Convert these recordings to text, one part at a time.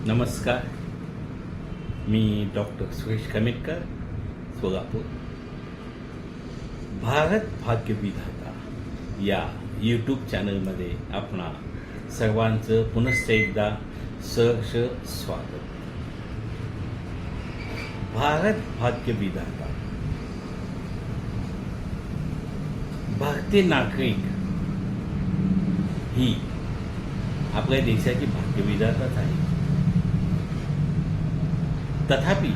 नमस्कार. मी डॉक्टर सुरेश कमेटकर, सोलापूर. भारत भाग्यविधाता या यूट्यूब चॅनलमध्ये आपणा सर्वांचं पुनश्च एकदा सहर्ष स्वागत. भारत भाग्यविधाता, भारतीय नागरिक ही आपल्या देशाची भाग्यविधाताच आहे. तथापि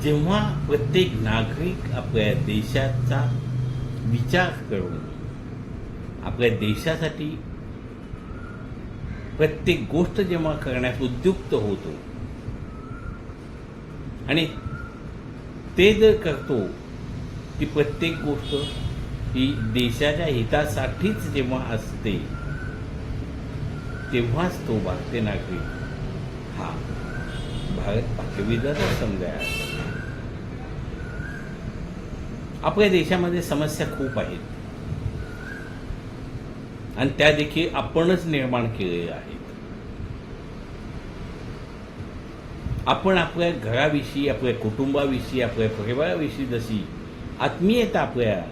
जेव्हा प्रत्येक नागरिक आपल्या देशाचा विचार करून आपल्या देशासाठी प्रत्येक गोष्ट जेव्हा करण्यास उद्युक्त होतो आणि ते जर करतो ती प्रत्येक गोष्ट ही देशाच्या हितासाठीच जेव्हा असते, तेव्हाच तो भारतीय नागरिक हा भारत भाग्यविधाता समजायचा. आपल्या देशामध्ये समस्या खूप आहेत आणि त्या देखील आपणच निर्माण केलेल्या आहेत. आपण आपल्या घराविषयी, आपल्या कुटुंबाविषयी, आपल्या परिवाराविषयी जशी आत्मीयता आपल्या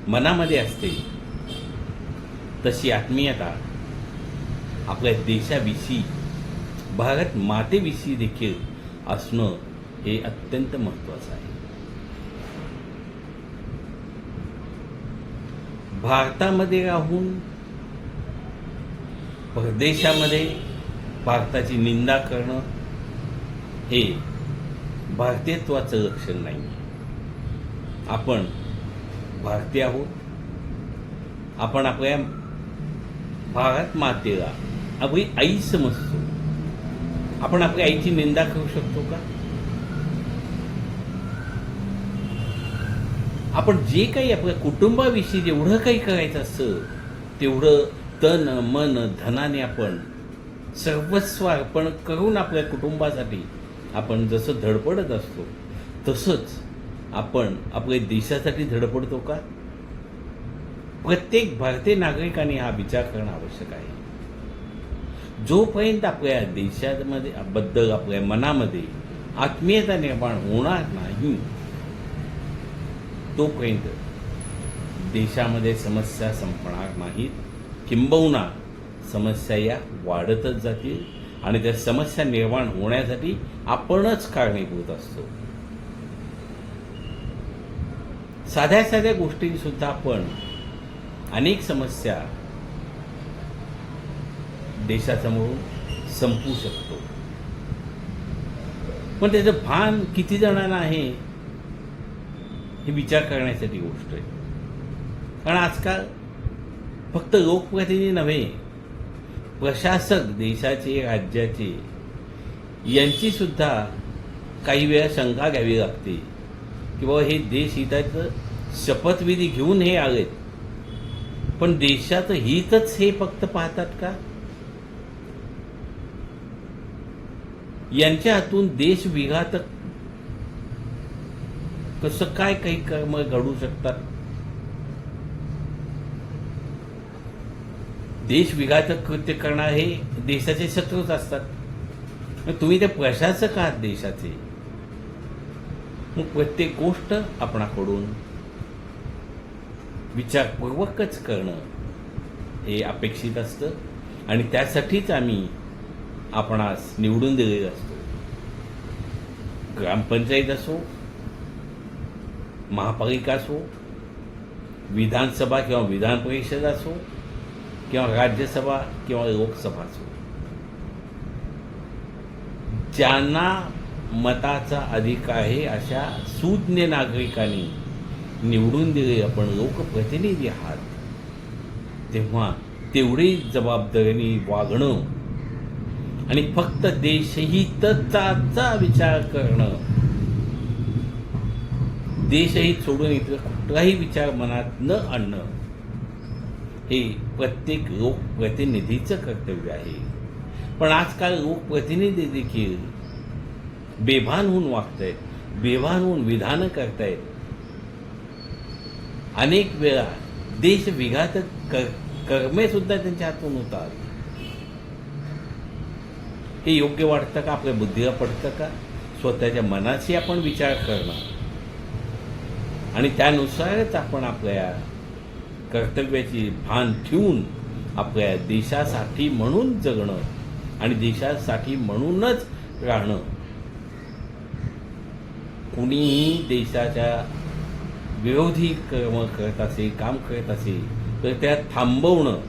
मनामध्ये असते, तशी आत्मीयता आपल्या देशाविषयी, भारत मातेविषयी देखील असणं हे अत्यंत महत्त्वाचं आहे. भारतामध्ये राहून परदेशामध्ये भारताची निंदा करणं हे भारतीयत्वाचं लक्षण नाही. आपण भारतीय आहोत. आपण आपल्या भारत मातेला आपली आई समजतो. आपण आपल्या आईची निंदा करू शकतो का? आपण जे काही आपल्या कुटुंबाविषयी जेवढं काही करायचं असतं, तेवढं तन मन धनाने आपण सर्वस्व अर्पण करून आपल्या कुटुंबासाठी आपण जसं धडपडत असतो, तसंच आपण आपल्या देशासाठी धडपडतो का? प्रत्येक भारतीय नागरिकाने हा विचार करणं आवश्यक आहे. जोपर्यंत आपल्या देशामध्ये बद्दल आपल्या मनामध्ये आत्मीयता निर्माण होणार नाही, तोपर्यंत देशामध्ये समस्या संपणार नाहीत. किंबहुना समस्या या वाढतच जातील आणि त्या समस्या निर्माण होण्यासाठी आपणच कारणीभूत असतो. साध्या साध्या गोष्टींनी सुद्धा आपण अनेक समस्या देशासमोर संपवू शकतो. पण त्याचं भान किती जणांना आहे हे विचार करण्यासाठी गोष्ट आहे. कारण आजकाल फक्त लोकप्रतिनिधी नव्हे, प्रशासक देशाचे, राज्याचे यांची सुद्धा काही वेळा शंका घ्यावी लागते की बाबा हे देश हिताचं शपथविधी घेऊन हे आलेत, पण देशाचं हितच हे फक्त पाहतात का? यांच्या हातून देश विघातक कसं काय काही कर्म घडू शकतात? देश विघातक कृत्य करणारे हे देशाचे शत्रूच असतात. मग तुम्ही ते प्रशासक आहात देशाचे, मग प्रत्येक गोष्ट आपणाकडून विचारपूर्वकच करणं हे अपेक्षित असतं आणि त्यासाठीच आम्ही आपणास निवडून दिलेलं असतो. ग्रामपंचायत असो, महापालिका असो, विधानसभा किंवा विधान परिषद असो, किंवा राज्यसभा किंवा लोकसभा असो, ज्यांना मताचा अधिकार आहे अशा सुज्ञ नागरिकांनी निवडून दिले आपण लोकप्रतिनिधी आहात, तेव्हा तेवढी जबाबदारीने वागणं आणि फक्त देशहिताचा विचार करणं, देशहित सोडून इतर कुठलाही विचार मनात न आणणं हे प्रत्येक लोकप्रतिनिधीचं कर्तव्य आहे. पण आजकाल लोकप्रतिनिधी देखील बेभान होऊन वागतायत, बेभान होऊन विधानं करतायत. अनेक वेळा देश विघातक कर्मे सुद्धा त्यांच्या हातून होतात. हे योग्य वाटतं का? आपल्या बुद्धीला पडतं का? स्वतःच्या मनाशी आपण विचार करणं आणि त्यानुसारच आपण आपल्या कर्तव्याची भान ठेवून आपल्या देशासाठी म्हणून जगणं आणि देशासाठी म्हणूनच राहणं. कुणीही देशाच्या विरोधी कर्म करत असेल, काम करत असेल तर त्यात थांबवणं,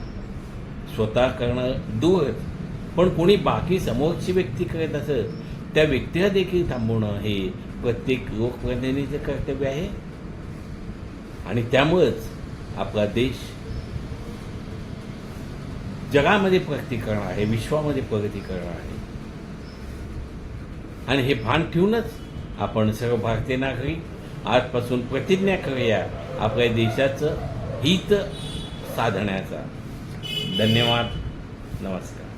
स्वतः करणं दूरच, पण कोणी बाकी समोरची व्यक्ती करत असत त्या व्यक्तीला देखील थांबवणं हे प्रत्येक लोकप्रतिनिधीचं कर्तव्य आहे. आणि त्यामुळंच आपला देश जगामध्ये प्रगती करणार आहे, विश्वामध्ये प्रगती करणार आहे. आणि हे भान ठेवूनच आपण सर्व भारतीय नागरिक आजपासून प्रतिज्ञा करूया आपल्या देशाचं हित साधण्याचा. धन्यवाद. नमस्कार.